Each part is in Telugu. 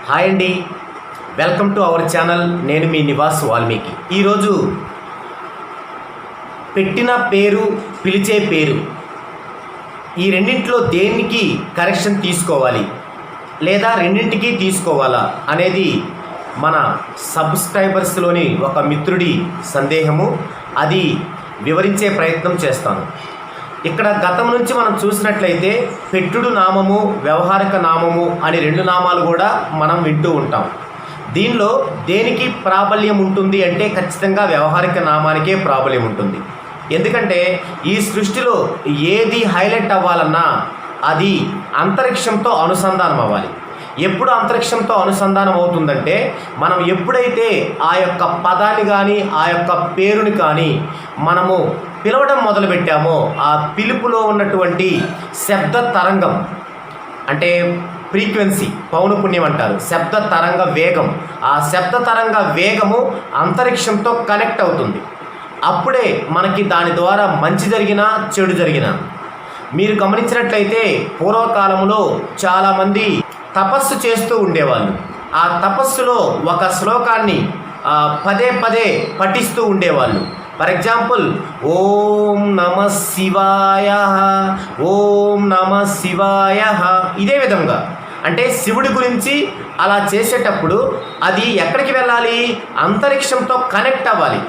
హాయ్ అండి, వెల్కమ్ టు అవర్ ఛానల్. నేను మీ నివాస్ వాల్మీకి. ఈరోజు పెట్టిన పేరు, పిలిచే పేరు, ఈ రెండింటిలో దేనికి కరెక్షన్ తీసుకోవాలి లేదా రెండింటికి తీసుకోవాలా అనేది మన సబ్స్క్రైబర్స్లోని ఒక మిత్రుడి సందేహము. అది వివరించే ప్రయత్నం చేస్తాను. ఇక్కడ గతం నుంచి మనం చూసినట్లయితే పెట్టుడు నామము, వ్యవహారిక నామము అని రెండు నామాలు కూడా మనం వింటూ ఉంటాం. దీనిలో దేనికి ప్రాబల్యం ఉంటుంది అంటే ఖచ్చితంగా వ్యవహారిక నామానికే ప్రాబల్యం ఉంటుంది. ఎందుకంటే ఈ సృష్టిలో ఏది హైలైట్ అవ్వాలన్నా అది అంతరిక్షంతో అనుసంధానం అవ్వాలి. ఎప్పుడు అంతరిక్షంతో అనుసంధానం అవుతుందంటే మనం ఎప్పుడైతే ఆ యొక్క పదాన్ని కానీ ఆ యొక్క పేరుని కానీ మనము పిలవడం మొదలుపెట్టామో ఆ పిలుపులో ఉన్నటువంటి శబ్ద తరంగం అంటే ఫ్రీక్వెన్సీ, పౌనపుణ్యం అంటారు, శబ్ద తరంగ వేగం, ఆ శబ్ద తరంగ వేగము అంతరిక్షంతో కనెక్ట్ అవుతుంది. అప్పుడే మనకి దాని ద్వారా మంచి జరిగినా చెడు జరిగినా. మీరు గమనించినట్లయితే పూర్వకాలంలో చాలామంది తపస్సు చేస్తూ ఉండేవాళ్ళు. ఆ తపస్సులో ఒక శ్లోకాన్ని పదే పదే పఠిస్తూ ఉండేవాళ్ళు. ఫర్ ఎగ్జాంపుల్, ఓం నమ శివాయ, ఓం నమ శివాయ. ఇదే విధంగా అంటే శివుడి గురించి అలా చేసేటప్పుడు అది ఎక్కడికి వెళ్ళాలి? అంతరిక్షంతో కనెక్ట్ అవ్వాలి.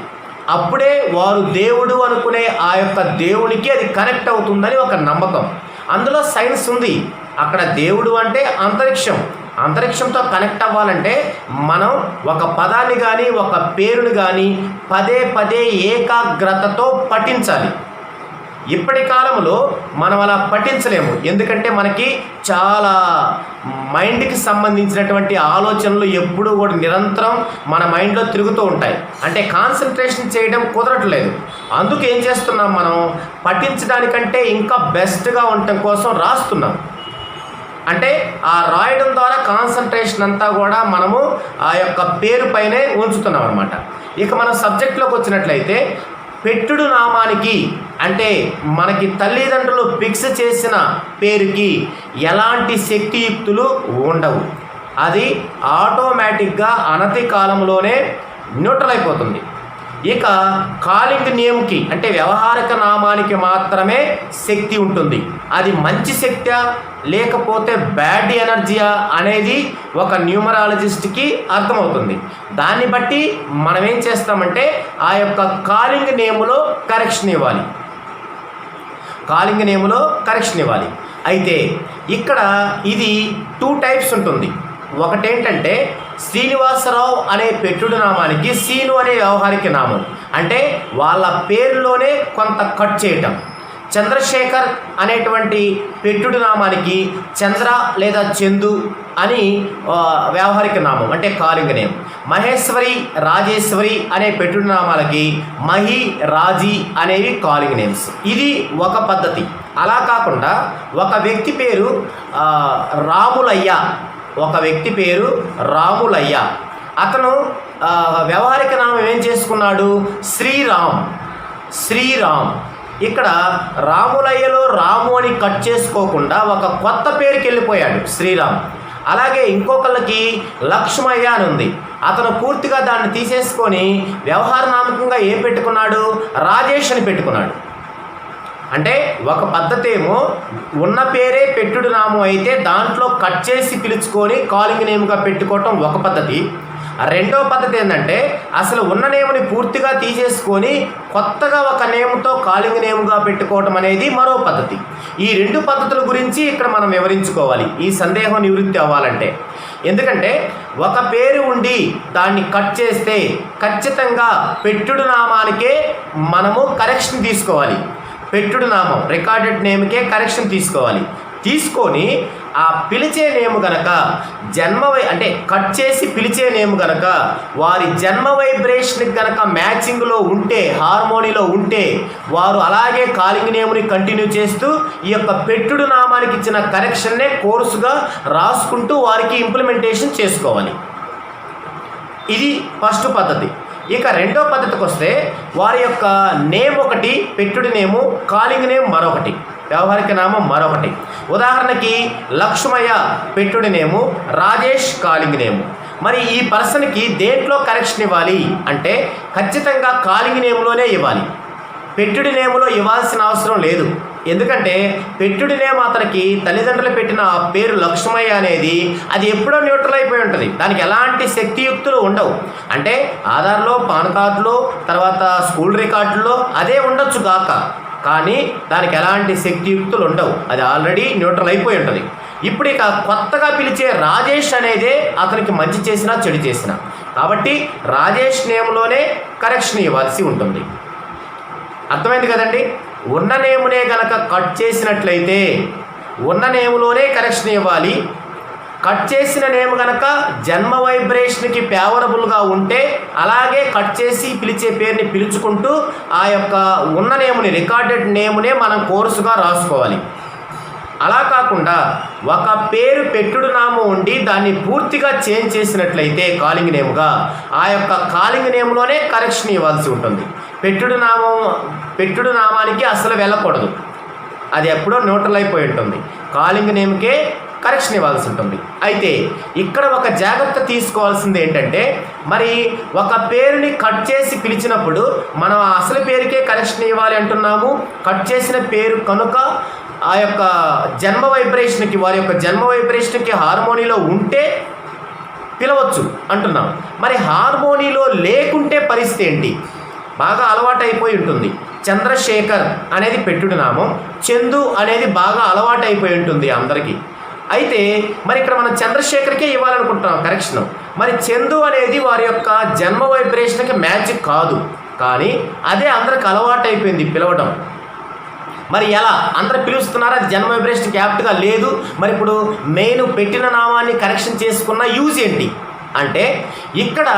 అప్పుడే వారు దేవుడు అనుకునే ఆ యొక్క దేవునికి అది కనెక్ట్ అవుతుందని ఒక నమ్మకం. అందులో సైన్స్ ఉంది. అక్కడ దేవుడు అంటే అంతరిక్షం. అంతరిక్షంతో కనెక్ట్ అవ్వాలంటే మనం ఒక పదాన్ని కానీ ఒక పేరుని కానీ పదే పదే ఏకాగ్రతతో పఠించాలి. ఇప్పటి కాలంలో మనం అలా పఠించలేము. ఎందుకంటే మనకి చాలా మైండ్కి సంబంధించినటువంటి ఆలోచనలు ఎప్పుడూ కూడా నిరంతరం మన మైండ్లో తిరుగుతూ ఉంటాయి. అంటే కాన్సన్ట్రేషన్ చేయడం కుదరట్లేదు. అందుకు ఏం చేస్తున్నాం, మనం పఠించడానికంటే ఇంకా బెస్ట్గా ఉండటం కోసం రాస్తున్నాం. అంటే ఆ రాయడం ద్వారా కాన్సన్ట్రేషన్ అంతా కూడా మనము ఆ యొక్క పేరు పైనే ఉంచుతున్నాం అనమాట. ఇక మనం సబ్జెక్ట్లోకి వచ్చినట్లయితే పెట్టుడు నామానికి అంటే మనకి తల్లిదండ్రులు ఫిక్స్ చేసిన పేరుకి ఎలాంటి శక్తియుక్తులు ఉండవు. అది ఆటోమేటిక్గా అనతి కాలంలోనే న్యూట్రల్ అయిపోతుంది. ఇక కాలింగ్ నేమ్కి అంటే వ్యవహారిక నామానికి మాత్రమే శక్తి ఉంటుంది. అది మంచి శక్తియా లేకపోతే బ్యాడ్ ఎనర్జీయా అనేది ఒక న్యూమరాలజిస్ట్కి అర్థమవుతుంది. దాన్ని బట్టి మనం ఏం చేస్తామంటే ఆ యొక్క కాలింగ్ నేములో కరెక్షన్ ఇవ్వాలి. కాలింగ్ నేములో కరెక్షన్ ఇవ్వాలి. అయితే ఇక్కడ ఇది 2 టైప్స్ ఉంటుంది. ఒకటేంటంటే శ్రీనివాసరావు అనే పెట్టుడు నామానికి సీను అనే వ్యవహారిక నామం, అంటే వాళ్ళ పేరులోనే కొంత కట్ చేయటం. చంద్రశేఖర్ అనేటువంటి పెట్టుడు నామానికి చంద్ర లేదా చందు అని వ్యవహారిక నామం అంటే కాలింగ్ నేమ్. మహేశ్వరి, రాజేశ్వరి అనే పెట్టుడు నామాలకి మహి, రాజీ అనేవి కాలింగ్ నేమ్స్. ఇది ఒక పద్ధతి. అలా కాకుండా ఒక వ్యక్తి పేరు రాములయ్య, ఒక వ్యక్తి పేరు రాములయ్య, అతను వ్యవహారిక నామం ఏం చేసుకున్నాడు? శ్రీరామ్. శ్రీరామ్. ఇక్కడ రాములయ్యలో రాము అని కట్ చేసుకోకుండా ఒక కొత్త పేరుకి వెళ్ళిపోయాడు శ్రీరామ్. అలాగే ఇంకొకళ్ళకి లక్ష్మయ్య అని ఉంది. అతను పూర్తిగా దాన్ని తీసేసుకొని వ్యవహార నామకంగా ఏం పెట్టుకున్నాడు? రాజేష్ అని పెట్టుకున్నాడు. అంటే ఒక పద్ధతి ఏమో ఉన్న పేరే పెట్టుడు నామం అయితే దాంట్లో కట్ చేసి పిలుచుకొని కాలింగ్ నేమ్గా పెట్టుకోవటం ఒక పద్ధతి. రెండో పద్ధతి ఏంటంటే అసలు ఉన్న నేమ్ని పూర్తిగా తీసేసుకొని కొత్తగా ఒక నేమ్తో కాలింగ్ నేమ్గా పెట్టుకోవటం అనేది మరో పద్ధతి. ఈ 2 పద్ధతుల గురించి ఇక్కడ మనం వివరించుకోవాలి ఈ సందేహం నివృత్తి అవ్వాలంటే. ఎందుకంటే ఒక పేరు ఉండి దాన్ని కట్ చేస్తే ఖచ్చితంగా పెట్టుడు నామానికే మనము కరెక్షన్ తీసుకోవాలి. పెట్టుడు నామం రికార్డెడ్ నేమ్కే కరెక్షన్ తీసుకోవాలి. తీసుకొని ఆ పిలిచే నేమ్ గనక అంటే కట్ చేసి పిలిచే నేమ్ గనక వారి జన్మ వైబ్రేషన్కి గనక మ్యాచింగ్లో ఉంటే, హార్మోనీలో ఉంటే వారు అలాగే కాలింగ్ నేమ్ని కంటిన్యూ చేస్తూ ఈ యొక్క పెట్టుడు నామానికి ఇచ్చిన కరెక్షన్నే కోర్సుగా రాసుకుంటూ వారికి ఇంప్లిమెంటేషన్ చేసుకోవాలి. ఇది ఫస్ట్ పద్ధతి. ఇక రెండో పద్ధతికి వస్తే వారి యొక్క నేమ్ ఒకటి, పెట్టుడి నేము, కాలింగ్ నేమ్ మరొకటి. వ్యవహారిక నామం మరొకటి. ఉదాహరణకి లక్ష్మయ్య పెట్టుడి నేము, రాజేష్ కాలింగ్ నేము. మరి ఈ పర్సన్కి దేంట్లో కరెక్షన్ ఇవ్వాలి అంటే ఖచ్చితంగా కాలింగ్ నేమ్లోనే ఇవ్వాలి. పెట్టుడి నేములో ఇవ్వాల్సిన అవసరం లేదు. ఎందుకంటే పెట్టుడి నేమ్ అతనికి తల్లిదండ్రులు పెట్టిన ఆ పేరు లక్ష్మయ్య అనేది అది ఎప్పుడో న్యూట్రల్ అయిపోయి ఉంటుంది. దానికి ఎలాంటి శక్తియుక్తులు ఉండవు. అంటే ఆధార్లో, పాన్ కార్డులో, తర్వాత స్కూల్ రికార్డుల్లో అదే ఉండొచ్చు కాక, కానీ దానికి ఎలాంటి శక్తియుక్తులు ఉండవు. అది ఆల్రెడీ న్యూట్రల్ అయిపోయి ఉంటుంది. ఇప్పుడు ఇక కొత్తగా పిలిచే రాజేష్ అనేదే అతనికి మంచి చేసినా చెడు చేసినా, కాబట్టి రాజేష్ నేమ్లోనే కరెక్షన్ ఇవ్వాల్సి ఉంటుంది. అర్థమైంది కదండి. ఉన్న నేమునే గనక కట్ చేసినట్లయితే ఉన్న నేములోనే కరెక్షన్ ఇవ్వాలి. కట్ చేసిన నేమ్ కనుక జన్మ వైబ్రేషన్కి ఫేవరబుల్గా ఉంటే అలాగే కట్ చేసి పిలిచే పేరుని పిలుచుకుంటూ ఆ యొక్క ఉన్న నేముని, రికార్డెడ్ నేమునే మనం కోర్సుగా రాసుకోవాలి. అలా కాకుండా ఒక పేరు పెట్టుడు నామం ఉండి దాన్ని పూర్తిగా చేంజ్ చేసినట్లయితే కాలింగ్ నేమ్గా ఆ యొక్క కాలింగ్ నేమ్లోనే కరెక్షన్ ఇవ్వాల్సి ఉంటుంది. పెట్టుడు నామానికి అసలు వెళ్ళకూడదు. అది ఎప్పుడో న్యూట్రల్ అయిపోయి ఉంటుంది. కాలింగ్ నేమ్కే కరెక్షన్ ఇవ్వాల్సి ఉంటుంది. అయితే ఇక్కడ ఒక జాగ్రత్త తీసుకోవాల్సింది ఏంటంటే, మరి ఒక పేరుని కట్ చేసి పిలిచినప్పుడు మనం అసలు పేరుకే కరెక్షన్ ఇవ్వాలి అంటున్నాము. కట్ చేసిన పేరు కనుక ఆ యొక్క జన్మ వైబ్రేషన్కి, వారి యొక్క జన్మ వైబ్రేషన్కి హార్మోనీలో ఉంటే పిలవచ్చు అంటున్నాం. మరి హార్మోనీలో లేకుంటే పరిస్థితి ఏంటి? బాగా అలవాటు అయిపోయి ఉంటుంది. చంద్రశేఖర్ అనేది పెట్టుడు నామం, చందు అనేది బాగా అలవాటు అయిపోయి ఉంటుంది అందరికీ. అయితే మరి ఇక్కడ మనం చంద్రశేఖర్కే ఇవ్వాలనుకుంటున్నాం కరెక్షన్. మరి చందు అనేది వారి యొక్క జన్మ వైబ్రేషన్కి మ్యాచ్ కాదు, కానీ అదే అందరికి అలవాటు అయిపోయింది పిలవడం. మరి ఎలా అందరు పిలుస్తున్నారు, అది జన్మ వైబ్రేషన్కి యాప్ట్గా లేదు. మరి ఇప్పుడు మెయిన్ పెట్టిన నామాన్ని కరెక్షన్ చేసుకున్న యూజ్ ఏంటి అంటే, ఇక్కడ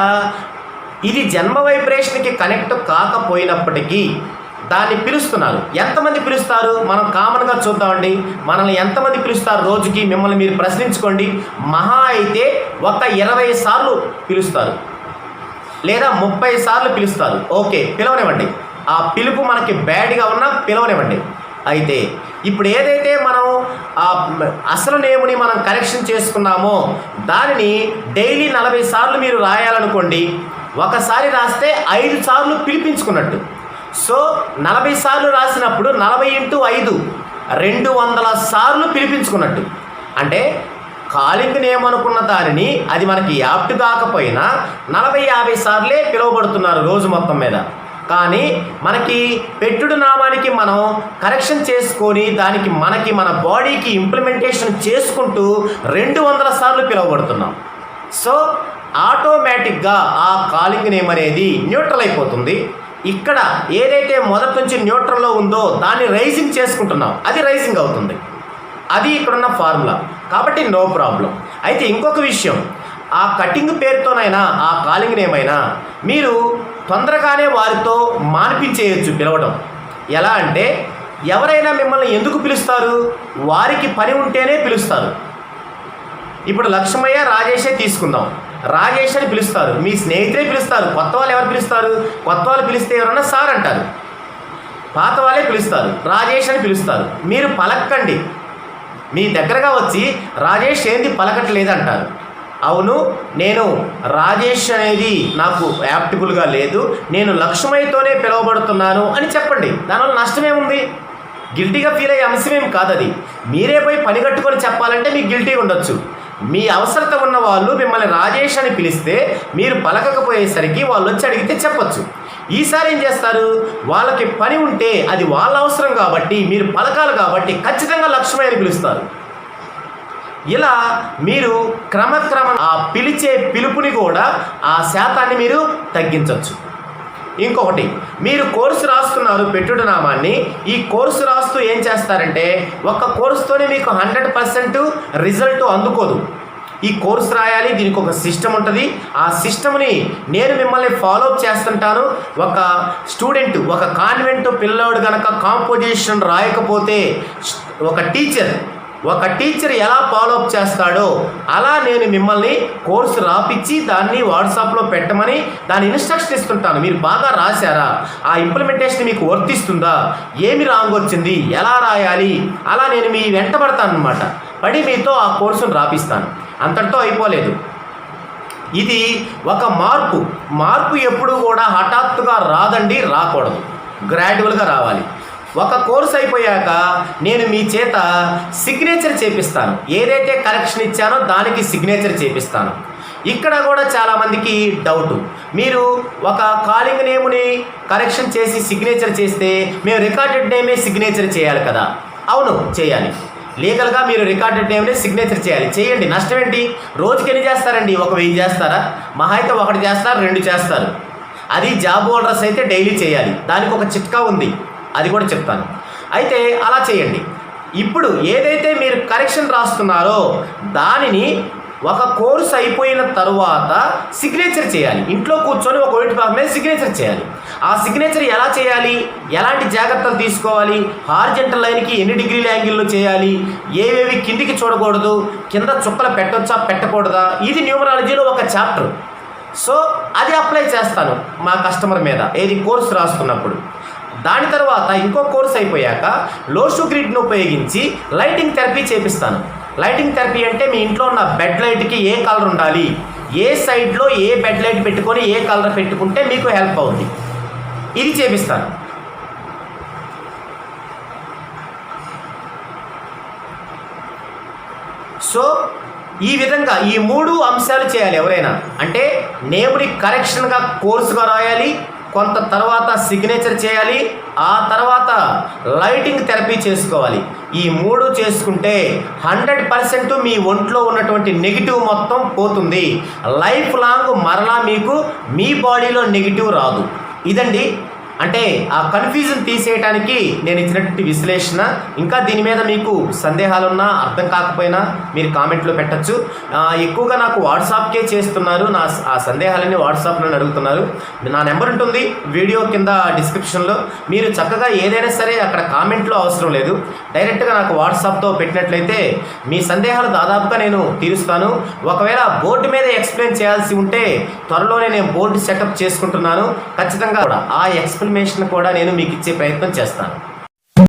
ఇది జన్మ వైబ్రేషన్కి కనెక్ట్ కాకపోయినప్పటికీ దాన్ని పిలుస్తున్నారు. ఎంతమంది పిలుస్తారు మనం కామన్గా చూద్దామండి. మనల్ని ఎంతమంది పిలుస్తారు రోజుకి? మిమ్మల్ని మీరు ప్రశ్నించుకోండి. మహా అయితే ఒక 20 సార్లు పిలుస్తారు, లేదా 30 సార్లు పిలుస్తారు. ఓకే, పిలవనివ్వండి. ఆ పిలుపు మనకి బ్యాడ్గా ఉన్నా పిలవనివ్వండి. అయితే ఇప్పుడు ఏదైతే మనం ఆ అసలు నేముని మనం కరెక్షన్ చేసుకున్నామో దానిని డైలీ 40 సార్లు మీరు రాయాలనుకోండి. ఒకసారి రాస్తే 5 సార్లు పిలిపించుకున్నట్టు. సో 40 సార్లు రాసినప్పుడు 40 × 5 200 సార్లు పిలిపించుకున్నట్టు. అంటే కాలింగ్ నేమ్ అనుకున్న దానిని అది మనకి యాప్ట్ కాకపోయినా 40-50 సార్లే పిలువబడుతున్నారు రోజు మొత్తం మీద. కానీ మనకి పెట్టుడు నామానికి మనం కరెక్షన్ చేసుకొని దానికి మన బాడీకి ఇంప్లిమెంటేషన్ చేసుకుంటూ 200 సార్లు పిలువబడుతున్నాం. సో ఆటోమేటిక్గా ఆ కాలింగ్ నేమ్ అనేది న్యూట్రల్ అయిపోతుంది. ఇక్కడ ఏదైతే మొదటి నుంచి న్యూట్రల్లో ఉందో దాన్ని రైజింగ్ చేసుకుంటున్నాం, అది రైజింగ్ అవుతుంది. అది ఇక్కడున్న ఫార్ములా, కాబట్టి నో ప్రాబ్లం. అయితే ఇంకొక విషయం, ఆ కటింగ్ పేరుతోనైనా ఆ కాలింగ్ నేమ్ అయినా మీరు తొందరగానే వారితో మానిపించేయచ్చు పిలవడం. ఎలా అంటే, ఎవరైనా మిమ్మల్ని ఎందుకు పిలుస్తారు? వారికి పని ఉంటేనే పిలుస్తారు. ఇప్పుడు లక్ష్మయ్య రాజేషే తీసుకుందాం. రాజేష్ అని పిలుస్తారు, మీ స్నేహితులే పిలుస్తారు. కొత్త వాళ్ళు ఎవరు పిలుస్తారు? కొత్త వాళ్ళు పిలిస్తే ఎవరన్నా సార్ అంటారు. పాత వాళ్ళే పిలుస్తారు, రాజేష్ అని పిలుస్తారు. మీరు పలక్కండి, మీ దగ్గరగా వచ్చి రాజేష్ ఏంది పలకట్లేదు అంటారు. అవును, నేను రాజేష్ అనేది నాకు యాప్టిబుల్గా లేదు, నేను లక్ష్మయ్యతోనే పిలువబడుతున్నాను అని చెప్పండి. దానివల్ల నష్టమేముంది? గిల్టీగా ఫీల్ అయ్యే అంశమేమి కాదు అది. మీరే పోయి పని కట్టుకొని చెప్పాలంటే మీకు గిల్టీగా ఉండొచ్చు. మీ అవసరత ఉన్న వాళ్ళు మిమ్మల్ని రాజేష్ అని పిలిస్తే మీరు పలకకపోయేసరికి వాళ్ళు వచ్చి అడిగితే చెప్పచ్చు. ఈసారి ఏం చేస్తారు? వాళ్ళకి పని ఉంటే అది వాళ్ళ అవసరం కాబట్టి మీరు పలకాలి కాబట్టి ఖచ్చితంగా లక్ష్మయ్య అని పిలుస్తారు. ఇలా మీరు క్రమక్రమం ఆ పిలిచే పిలుపుని కూడా ఆ శాతాన్ని మీరు తగ్గించవచ్చు. ఇంకొకటి, మీరు కోర్సు రాస్తున్నారు పెట్టుడు నామాన్ని. ఈ కోర్సు రాస్తూ ఏం చేస్తారంటే, ఒక్క కోర్సుతోనే మీకు 100% రిజల్ట్ అందుకోదు. ఈ కోర్సు రాయాలి, దీనికి ఒక సిస్టమ్ ఉంటుంది. ఆ సిస్టమ్ని నేను మిమ్మల్ని ఫాలోఅప్ చేస్తుంటాను. ఒక స్టూడెంట్, ఒక కాన్వెంట్ పిల్లోడు కనుక కాంపోజిషన్ రాయకపోతే ఒక టీచర్ ఒక టీచర్ ఎలా ఫాలోఅప్ చేస్తాడో అలా నేను మిమ్మల్ని కోర్సు రాపిచ్చి దాన్ని వాట్సాప్లో పెట్టమని దాని ఇన్స్ట్రక్షన్ ఇస్తుంటాను. మీరు బాగా రాశారా, ఆ ఇంప్లిమెంటేషన్ మీకు వర్తిస్తుందా, ఏమి రాంగ్ వచ్చింది, ఎలా రాయాలి, అలా నేను మీ వెంటబడతాను అనమాట. పడి మీతో ఆ కోర్సును రాపిస్తాను. అంతటితో అయిపోలేదు. ఇది ఒక మార్పు ఎప్పుడు కూడా హఠాత్తుగా రాదండి, రాకూడదు, గ్రాడ్యువల్గా రావాలి. ఒక కోర్స్ అయిపోయాక నేను మీ చేత సిగ్నేచర్ చేపిస్తాను. ఏదైతే కరెక్షన్ ఇచ్చానో దానికి సిగ్నేచర్ చేపిస్తాను. ఇక్కడ కూడా చాలామందికి డౌటు, మీరు ఒక కాలింగ్ నేమ్ని కరెక్షన్ చేసి సిగ్నేచర్ చేస్తే మేము రికార్డెడ్ నేమే సిగ్నేచర్ చేయాలి కదా? అవును, చేయాలి. లీగల్గా మీరు రికార్డెడ్ నేమ్నే సిగ్నేచర్ చేయాలి. చేయండి, నష్టం ఏంటి? రోజుకి ఎన్ని చేస్తారండి? 1000 చేస్తారా? మహా అయితే 1 చేస్తారు, 2 చేస్తారు. అది జాబ్ హోల్డర్స్ అయితే డైలీ చేయాలి. దానికి ఒక చిట్కా ఉంది, అది కూడా చెప్తాను. అయితే అలా చేయండి. ఇప్పుడు ఏదైతే మీరు కరెక్షన్ రాస్తున్నారో దానిని ఒక కోర్స్ అయిపోయిన తరువాత సిగ్నేచర్ చేయాలి. ఇంట్లో కూర్చొని ఒక వైట్ పేపర్ మీద సిగ్నేచర్ చేయాలి. ఆ సిగ్నేచర్ ఎలా చేయాలి, ఎలాంటి జాగ్రత్తలు తీసుకోవాలి, హారిజంటల్ లైన్కి ఎన్ని డిగ్రీల యాంగిల్లో చేయాలి, ఏవేవి కిందికి చూడకూడదు, కింద చుక్కలు పెట్టొచ్చా పెట్టకూడదా, ఇది న్యూమరాలజీలో ఒక చాప్టర్. సో అది అప్లై చేస్తాను మా కస్టమర్ మీద, ఏది కోర్సు రాస్తున్నప్పుడు. దాని తర్వాత ఇంకో కోర్స్ అయిపోయాక లోషు గ్రిడ్ను ఉపయోగించి లైటింగ్ థెరపీ చేపిస్తాను. లైటింగ్ థెరపీ అంటే మీ ఇంట్లో ఉన్న బెడ్ లైట్కి ఏ కలర్ ఉండాలి, ఏ సైడ్లో ఏ బెడ్ లైట్ పెట్టుకొని ఏ కలర్ పెట్టుకుంటే మీకు హెల్ప్ అవుతుంది, ఇది చేపిస్తాను. సో ఈ విధంగా ఈ 3 అంశాలు చేయాలి ఎవరైనా. అంటే నేమ్ని కరెక్షన్గా కోర్సుగా రాయాలి, కొంత తర్వాత సిగ్నేచర్ చేయాలి, ఆ తర్వాత లైటింగ్ థెరపీ చేసుకోవాలి. ఈ 3 చేసుకుంటే 100% మీ ఒంట్లో ఉన్నటువంటి నెగిటివ్ మొత్తం పోతుంది. లైఫ్ లాంగ్ మరలా మీకు మీ బాడీలో నెగిటివ్ రాదు. ఇదండి, అంటే ఆ కన్ఫ్యూజన్ తీసేయడానికి నేను ఇచ్చినటువంటి విశ్లేషణ. ఇంకా దీని మీద మీకు సందేహాలున్నా, అర్థం కాకపోయినా మీరు కామెంట్లో పెట్టచ్చు. ఎక్కువగా నాకు వాట్సాప్కే చేస్తున్నారు, ఆ సందేహాలన్నీ వాట్సాప్లో అడుగుతున్నారు. నా నెంబర్ ఉంటుంది వీడియో కింద డిస్క్రిప్షన్లో. మీరు చక్కగా ఏదైనా సరే అక్కడ కామెంట్లో అవసరం లేదు, డైరెక్ట్గా నాకు వాట్సాప్తో పెట్టినట్లయితే మీ సందేహాలు దాదాపుగా నేను తీరుస్తాను. ఒకవేళ బోర్డు మీద ఎక్స్ప్లెయిన్ చేయాల్సి ఉంటే త్వరలోనే నేను బోర్డు సెటప్ చేసుకుంటున్నాను. ఖచ్చితంగా కూడా ఆ ఎక్స్ప్లెనేషన్ కూడా నేను మీకు ఇచ్చే ప్రయత్నం చేస్తాను.